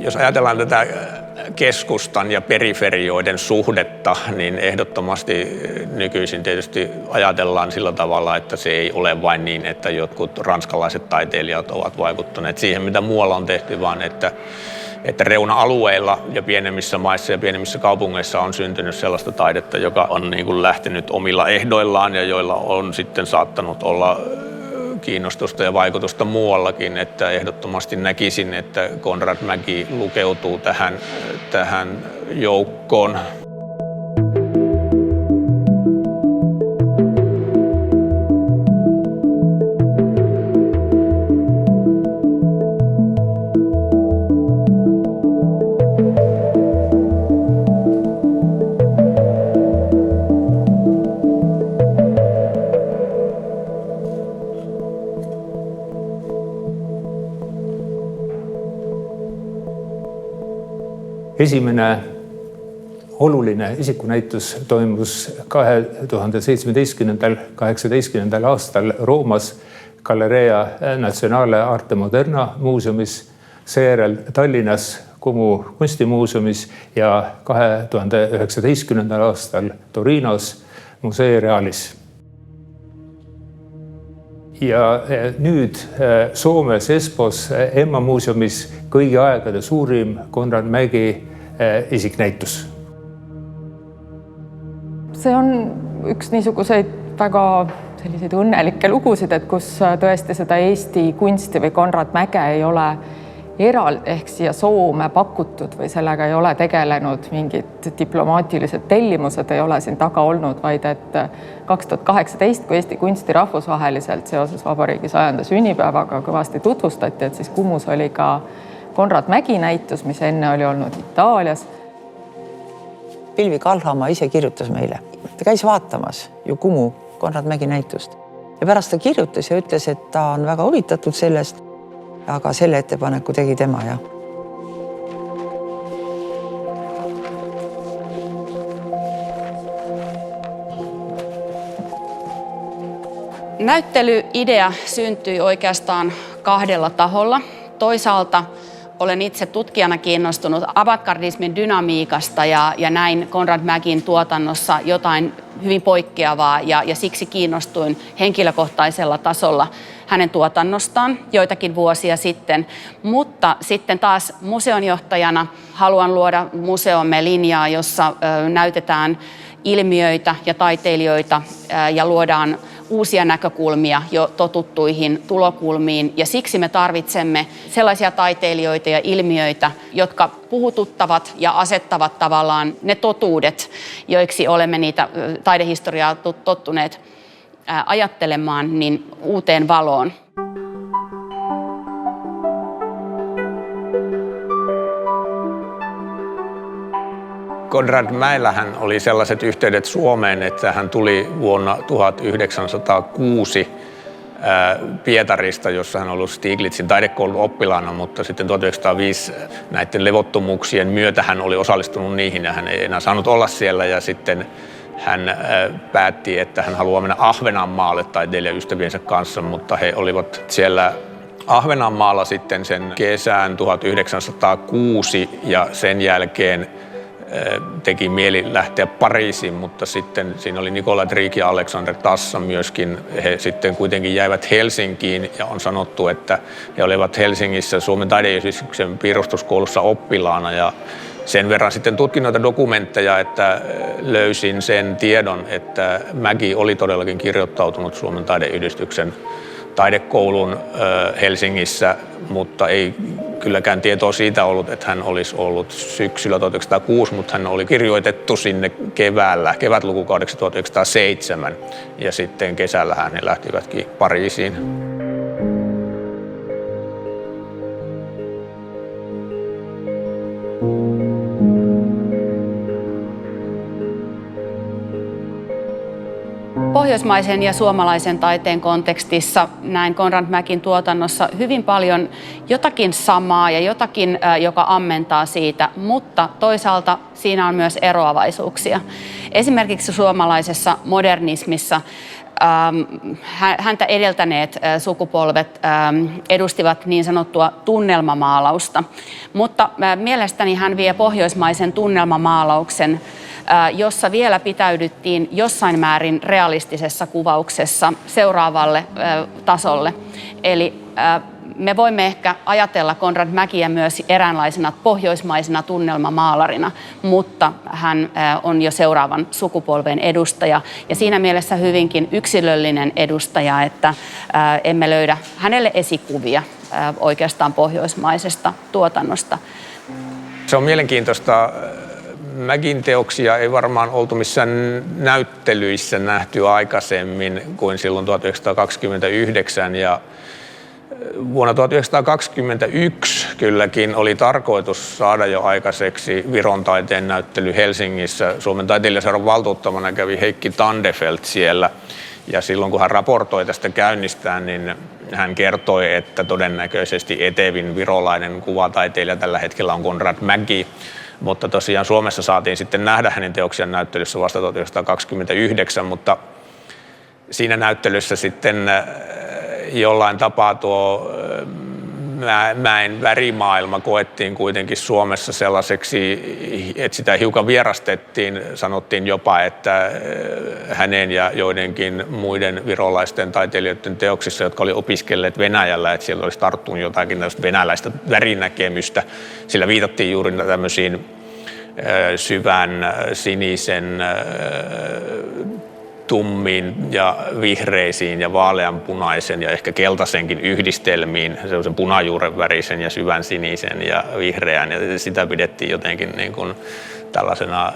Jos ajatellaan tätä keskustan ja periferioiden suhdetta, niin ehdottomasti nykyisin tietysti ajatellaan sillä tavalla, että se ei ole vain niin, että jotkut ranskalaiset taiteilijat ovat vaikuttaneet siihen, mitä muualla on tehty, vaan että reuna-alueilla ja pienemmissä maissa ja pienemmissä kaupungeissa on syntynyt sellaista taidetta, joka on niin kuin lähtenyt omilla ehdoillaan ja joilla on sitten saattanut olla kiinnostusta ja vaikutusta muuallakin, että ehdottomasti näkisin, että Konrad Mägi lukeutuu tähän joukkoon. Esimene oluline isikunäitus toimus 2017.–2018. aastal Roomas Galleria Nazionale Arte Moderna muuseumis, seejärel Tallinnas Kumu kunstimuuseumis ja 2019. aastal Torinos Museo Realis. Ja nüüd Soomes Espos Emma muuseumis kõigi aegade suurim Konrad Mägi isiknäitus. See on üks niisuguseid väga selliseid õnnelikke lugusid, et kus tõesti seda Eesti kunsti või Konrad Mäge ei ole ehk siia Soome pakutud või sellega ei ole tegelenud mingid diplomaatilised tellimused ei ole siin taga olnud, vaid et 2018, kui Eesti kunsti rahvusvaheliselt seoses vabariigi 100. sünnipäevaga kõvasti tutvustati, et siis Kumus oli ka Konrad Mägi näitus, mis enne oli olnud Itaalias. Pilvi Kalhamaa ise kirjutas meile. Ta käis vaatamas ju Kumu Konrad Mägi näitust. Ja pärast ta kirjutas ja ütles, et ta on väga huvitatud sellest, aga selle ettepaneku tegi tema, jah. Näyttelyidea syntyi oikeastaan kahdella taholla. Toisaalta olen itse tutkijana kiinnostunut avantgardismin dynamiikasta ja näin Konrad Mägin tuotannossa jotain hyvin poikkeavaa ja siksi kiinnostuin henkilökohtaisella tasolla hänen tuotannostaan joitakin vuosia sitten. Mutta sitten taas museonjohtajana haluan luoda museomme linjaa, jossa näytetään ilmiöitä ja taiteilijoita ja luodaan uusia näkökulmia jo totuttuihin tulokulmiin. Ja siksi me tarvitsemme sellaisia taiteilijoita ja ilmiöitä, jotka puhututtavat ja asettavat tavallaan ne totuudet, joiksi olemme niitä taidehistoriaa tottuneet ajattelemaan, niin uuteen valoon. Konrad Mäellähän oli sellaiset yhteydet Suomeen, että hän tuli vuonna 1906 Pietarista, jossa hän oli ollut Stiglitzin taidekoulun oppilaana, mutta sitten 1905 näiden levottomuuksien myötä hän oli osallistunut niihin ja hän ei enää saanut olla siellä ja sitten hän päätti, että hän haluaa mennä Ahvenanmaalle taiteilijaystäviensä kanssa, mutta he olivat siellä Ahvenanmaalla sitten sen kesän 1906 ja sen jälkeen teki mieli lähteä Pariisiin, mutta sitten siinä oli Nikolai Triik ja Alexander Tassa myöskin. He sitten kuitenkin jäivät Helsinkiin ja on sanottu, että he olivat Helsingissä Suomen taideyhdistyksen piirustuskoulussa oppilaana ja sen verran sitten tutkin noita dokumentteja, että löysin sen tiedon, että Mägi oli todellakin kirjoittautunut Suomen taideyhdistyksen taidekoulun Helsingissä, mutta ei kylläkään tietoa siitä ollut, että hän olisi ollut syksyllä 1906, mutta hän oli kirjoitettu sinne kevätlukukaudeksi 1907 ja sitten kesällä he lähtivätkin Pariisiin. Pohjoismaisen ja suomalaisen taiteen kontekstissa näin Konrad Mägin tuotannossa hyvin paljon jotakin samaa ja jotakin, joka ammentaa siitä, mutta toisaalta siinä on myös eroavaisuuksia. Esimerkiksi suomalaisessa modernismissa Häntä edeltäneet sukupolvet edustivat niin sanottua tunnelmamaalausta, mutta mielestäni hän vie pohjoismaisen tunnelmamaalauksen, jossa vielä pitäydyttiin jossain määrin realistisessa kuvauksessa seuraavalle tasolle. Eli me voimme ehkä ajatella Konrad Mäkiä myös eräänlaisena pohjoismaisena tunnelmamaalarina, mutta hän on jo seuraavan sukupolven edustaja ja siinä mielessä hyvinkin yksilöllinen edustaja, että emme löydä hänelle esikuvia oikeastaan pohjoismaisesta tuotannosta. Se on mielenkiintoista. Mäkin teoksia ei varmaan oltu missään näyttelyissä nähty aikaisemmin kuin silloin 1929 ja vuonna 1921 kylläkin oli tarkoitus saada jo aikaiseksi Viron taiteen näyttely Helsingissä. Suomen taiteilijaseuran valtuuttamana kävi Heikki Tandefelt siellä ja silloin kun hän raportoi tästä käynnistään, niin hän kertoi, että todennäköisesti etevin virolainen kuvataiteilija tällä hetkellä on Konrad Mäki. Mutta tosiaan Suomessa saatiin sitten nähdä hänen teoksiaan näyttelyssä vasta 1929, mutta siinä näyttelyssä sitten jollain tapaa tuo mäen värimaailma koettiin kuitenkin Suomessa sellaiseksi, että sitä hiukan vierastettiin. Sanottiin jopa, että hänen ja joidenkin muiden virolaisten taiteilijoiden teoksissa, jotka oli opiskelleet Venäjällä, että siellä olisi tarttunut jotakin venäläistä värinäkemystä. Sillä viitattiin juuri tämmöisiin syvän sinisen, tummiin ja vihreisiin ja vaaleanpunaisen ja ehkä keltaisenkin yhdistelmiin, sellaisen punajuuren värisen ja syvän sinisen ja vihreän. Ja sitä pidettiin jotenkin niin kuin tällaisena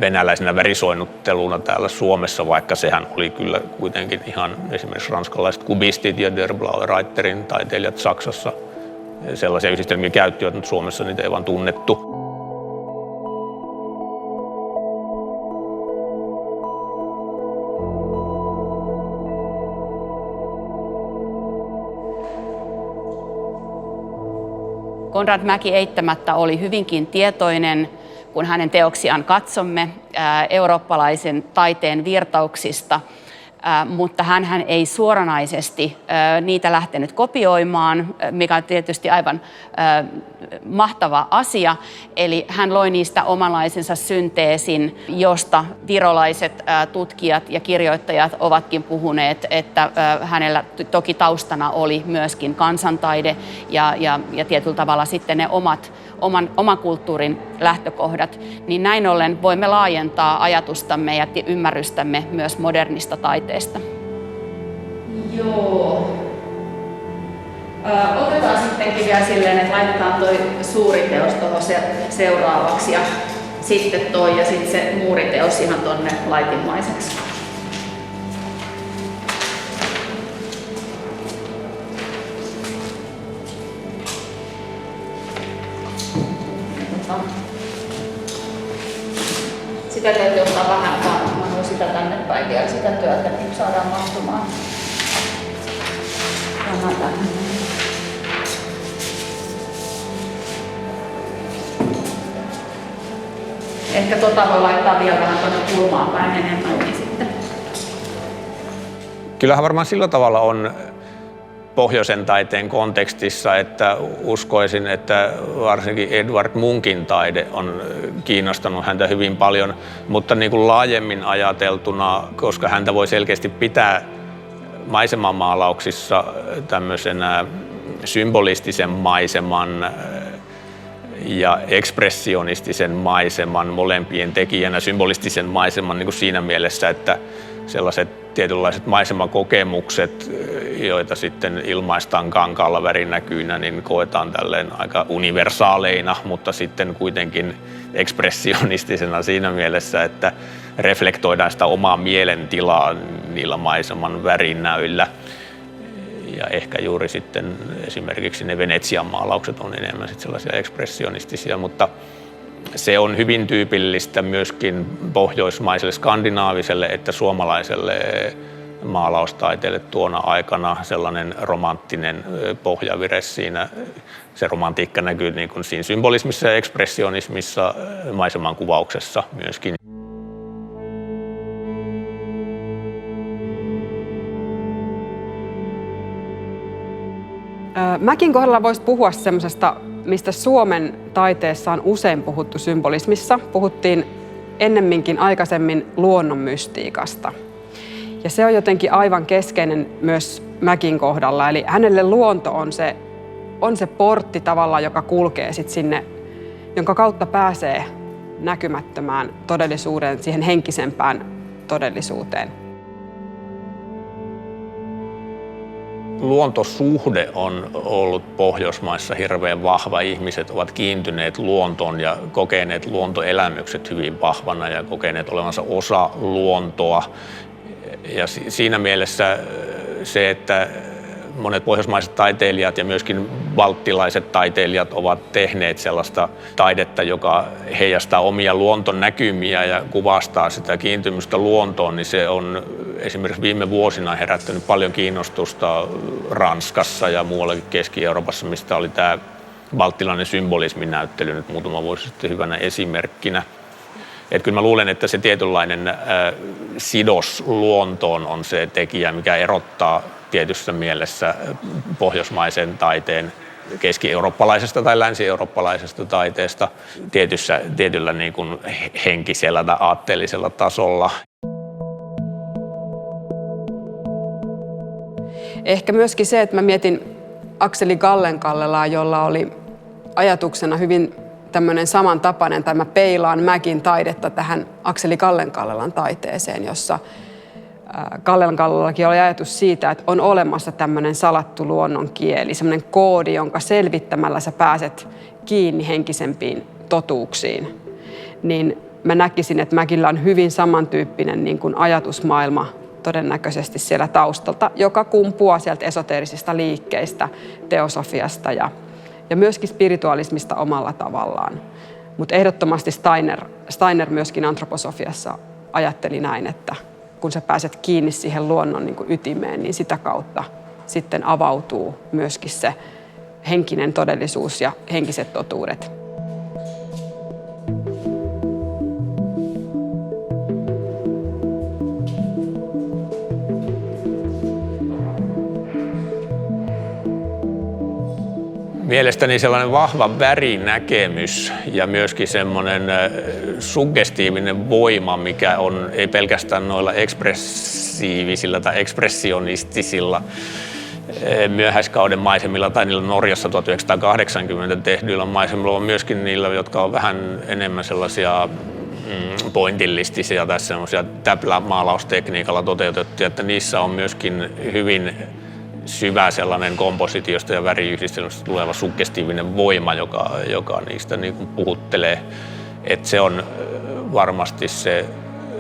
venäläisenä värisoinnutteluna täällä Suomessa, vaikka sehän oli kyllä kuitenkin ihan esimerkiksi ranskalaiset kubistit ja Der Blaue Reiterin taiteilijat Saksassa sellaisia yhdistelmiä käyttivät, mutta Suomessa niitä ei vaan tunnettu. Konrad Mäki eittämättä oli hyvinkin tietoinen, kun hänen teoksiaan katsomme, eurooppalaisen taiteen virtauksista, mutta hän ei suoranaisesti niitä lähtenyt kopioimaan, mikä on tietysti aivan mahtava asia. Eli hän loi niistä omanlaisensa synteesin, josta virolaiset tutkijat ja kirjoittajat ovatkin puhuneet, että hänellä toki taustana oli myöskin kansantaide ja tietyllä tavalla sitten ne oman kulttuurin lähtökohdat, niin näin ollen voimme laajentaa ajatustamme ja ymmärrystämme myös modernista taiteesta. Joo. Otetaan sittenkin vielä silleen, että laitetaan toi suuri teos tuohon seuraavaksi ja sitten toi ja sitten se muuriteos ihan tonne laitimaiseksi. Sitä täytyy ottaa vähän vaan sitä tänne päin vielä sitä työtä, niin saadaan mahtumaan. Ehkä voi laittaa vielä vähän tuonne kulmaan päin enemmän niin sitten. Kyllähän varmaan sillä tavalla on pohjoisen taiteen kontekstissa, että uskoisin, että varsinkin Edvard Munkin taide on kiinnostanut häntä hyvin paljon, mutta niin kuin laajemmin ajateltuna, koska häntä voi selkeästi pitää maisemanmaalauksissa tämmöisenä symbolistisen maiseman ja ekspressionistisen maiseman molempien tekijänä, symbolistisen maiseman niin kuin siinä mielessä, että sellaiset tietynlaiset maisemakokemukset, joita sitten ilmaistaan kankaalla värinäkyinä, niin koetaan tälleen aika universaaleina, mutta sitten kuitenkin ekspressionistisena siinä mielessä, että reflektoidaan sitä omaa mielentilaa niillä maiseman värinäyillä. Ja ehkä juuri sitten esimerkiksi ne Venetsian maalaukset on enemmän sitten sellaisia ekspressionistisia, mutta se on hyvin tyypillistä myöskin pohjoismaiselle, skandinaaviselle että suomalaiselle maalaustaiteelle tuona aikana sellainen romanttinen pohjavire siinä. Se romantiikka näkyy niin kuin siinä symbolismissa ja ekspressionismissa, maiseman kuvauksessa myöskin. Mäkin kohdalla voisi puhua semmoisesta, mistä Suomen taiteessa on usein puhuttu symbolismissa. Puhuttiin ennemminkin aikaisemmin luonnon mystiikasta. Ja se on jotenkin aivan keskeinen myös Mäkin kohdalla. Eli hänelle luonto on se portti tavallaan, joka kulkee sit sinne, jonka kautta pääsee näkymättömään todellisuuteen, siihen henkisempään todellisuuteen. Luontosuhde on ollut Pohjoismaissa hirveän vahva. Ihmiset ovat kiintyneet luontoon ja kokeneet luontoelämykset hyvin vahvana ja kokeneet olevansa osa luontoa. Ja siinä mielessä se, että monet pohjoismaiset taiteilijat ja myöskin balttilaiset taiteilijat ovat tehneet sellaista taidetta, joka heijastaa omia luontonäkymiä ja kuvastaa sitä kiintymystä luontoon, niin se on esimerkiksi viime vuosina herättänyt paljon kiinnostusta Ranskassa ja muuallakin Keski-Euroopassa, mistä oli tämä balttilainen symbolismin näyttely nyt muutama vuosi sitten hyvänä esimerkkinä. Että kyllä mä luulen, että se tietynlainen sidos luontoon on se tekijä, mikä erottaa tietyssä mielessä pohjoismaisen taiteen keski-eurooppalaisesta tai länsi-eurooppalaisesta taiteesta tietyllä niin kuin henkisellä tai aatteellisella tasolla. Ehkä myöskin se, että mä mietin Akseli Gallenkallelaa, jolla oli ajatuksena hyvin tämmöinen samantapainen, tai mä peilaan Mäkin taidetta tähän Akseli Gallenkallelan taiteeseen, jossa Gallenkallellakin oli ajatus siitä, että on olemassa tämmöinen salattu luonnonkieli, semmoinen koodi, jonka selvittämällä sä pääset kiinni henkisempiin totuuksiin. Niin mä näkisin, että Mäkillä on hyvin samantyyppinen niin kuin ajatusmaailma todennäköisesti siellä taustalta, joka kumpuaa sieltä esoteerisista liikkeistä, teosofiasta ja myöskin spiritualismista omalla tavallaan. Mutta ehdottomasti Steiner myöskin antroposofiassa ajatteli näin, että kun sä pääset kiinni siihen luonnon niin kuin ytimeen, niin sitä kautta sitten avautuu myöskin se henkinen todellisuus ja henkiset totuudet. Mielestäni sellainen vahva värinäkemys ja myöskin semmoinen suggestiivinen voima, mikä on ei pelkästään noilla ekspressiivisilla tai ekspressionistisilla myöhäiskauden maisemilla tai niillä Norjassa 1980 tehdyillä maisemilla, vaan myöskin niillä, jotka on vähän enemmän sellaisia pointillistisia tai semmoisia täplämaalaustekniikalla toteutettuja, että niissä on myöskin hyvin syvä sellainen kompositiosta ja väriyhdistelmästä tuleva suggestiivinen voima, joka niistä niin kuin puhuttelee. Että se on varmasti se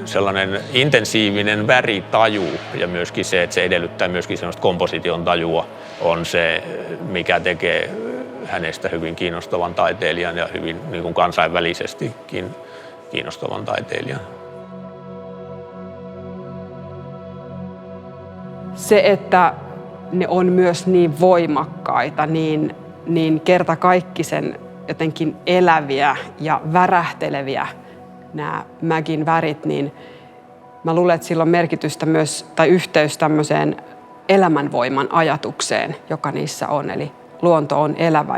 sellainen intensiivinen väritaju ja myöskin se, että se edellyttää myöskin sellaista komposition tajua, on se, mikä tekee hänestä hyvin kiinnostavan taiteilijan ja hyvin niin kuin kansainvälisestikin kiinnostavan taiteilijan. Se, että ne on myös niin voimakkaita, niin kertakaikkisen jotenkin eläviä ja värähteleviä nämä Mäkin värit, niin mä luulen, että sillä on merkitystä myös tai yhteys tämmöiseen elämänvoiman ajatukseen, joka niissä on. Eli luonto on elävä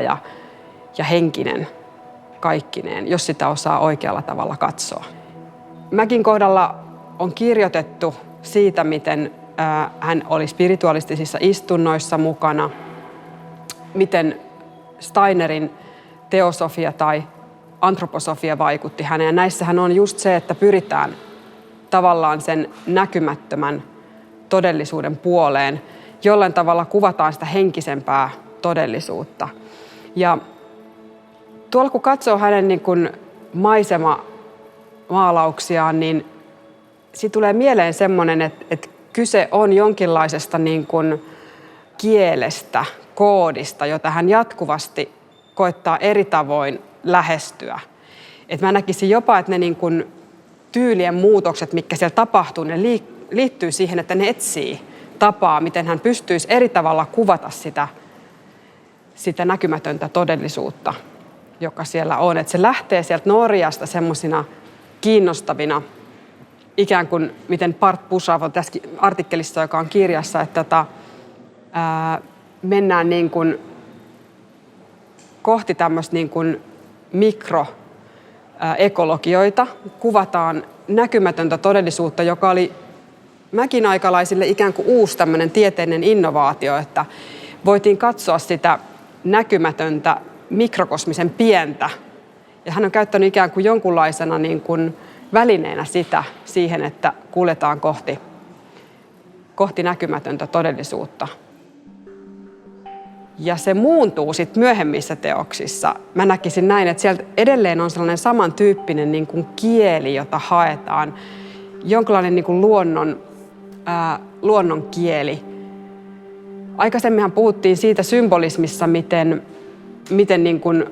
ja henkinen kaikkineen, jos sitä osaa oikealla tavalla katsoa. Mäkin kohdalla on kirjoitettu siitä, miten hän oli spiritualistisissa istunnoissa mukana, miten Steinerin teosofia tai antroposofia vaikutti häneen. Ja näissähän on just se, että pyritään tavallaan sen näkymättömän todellisuuden puoleen. Jollain tavalla kuvataan sitä henkisempää todellisuutta. Ja tuolla kun katsoo hänen niin kuin maisemamaalauksiaan, niin siitä tulee mieleen semmoinen, että kyse on jonkinlaisesta niin kuin kielestä, koodista, jota hän jatkuvasti koettaa eri tavoin lähestyä. Et mä näkisin jopa, että ne niin kuin tyylien muutokset, mitkä siellä tapahtuu, ne liittyy siihen, että ne etsii tapaa, miten hän pystyisi eri tavalla kuvata sitä näkymätöntä todellisuutta, joka siellä on. Et se lähtee sieltä Norjasta semmoisina kiinnostavina, ikään kuin miten Bart Bussauv on tässä artikkelissa, joka on kirjassa, että mennään niin kuin kohti tämmöistä niin kuin mikroekologioita. Kuvataan näkymätöntä todellisuutta, joka oli Mäkin aikalaisille ikään kuin uusi tämmöinen tieteellinen innovaatio, että voitiin katsoa sitä näkymätöntä mikrokosmisen pientä. Ja hän on käyttänyt ikään kuin jonkunlaisena niin kuin välineenä sitä siihen, että kuljetaan kohti näkymätöntä todellisuutta. Ja se muuntuu sitten myöhemmissä teoksissa. Mä näkisin näin, että sieltä edelleen on sellainen samantyyppinen niin kuin kieli, jota haetaan. Jonkinlainen niin kuin luonnon kieli. Aikaisemminhan puhuttiin siitä symbolismissa, miten niin kuin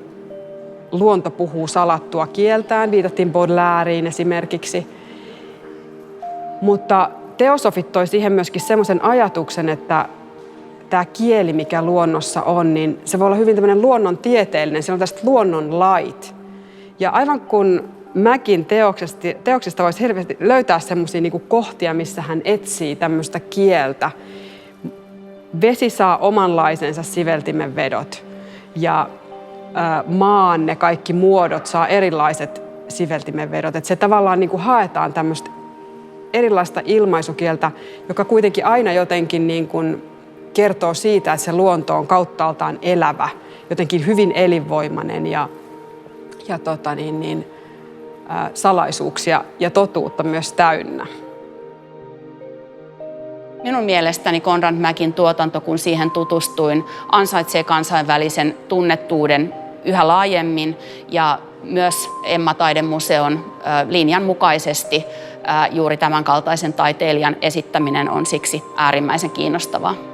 luonto puhuu salattua kieltään. Viitattiin Baudelaireiin esimerkiksi. Mutta teosofit toi siihen myöskin semmoisen ajatuksen, että tämä kieli, mikä luonnossa on, niin se voi olla hyvin tämmöinen luonnontieteellinen. Siellä on tästä luonnonlait. Ja aivan kun Mäkin teoksista voisi helposti löytää semmoisia niin kuin kohtia, missä hän etsii tämmöistä kieltä. Vesi saa omanlaisensa siveltimen vedot ja maan ne kaikki muodot saa erilaiset siveltimen vedot. Että se tavallaan niin kuin haetaan tämmöistä erilaista ilmaisukieltä, joka kuitenkin aina jotenkin niin kuin kertoo siitä, että se luonto on kauttaaltaan elävä, jotenkin hyvin elinvoimainen ja salaisuuksia ja totuutta myös täynnä. Minun mielestäni Konrad Mäkin tuotanto, kun siihen tutustuin, ansaitsee kansainvälisen tunnettuuden yhä laajemmin ja myös Emma Taidemuseon linjan mukaisesti juuri tämän kaltaisen taiteilijan esittäminen on siksi äärimmäisen kiinnostavaa.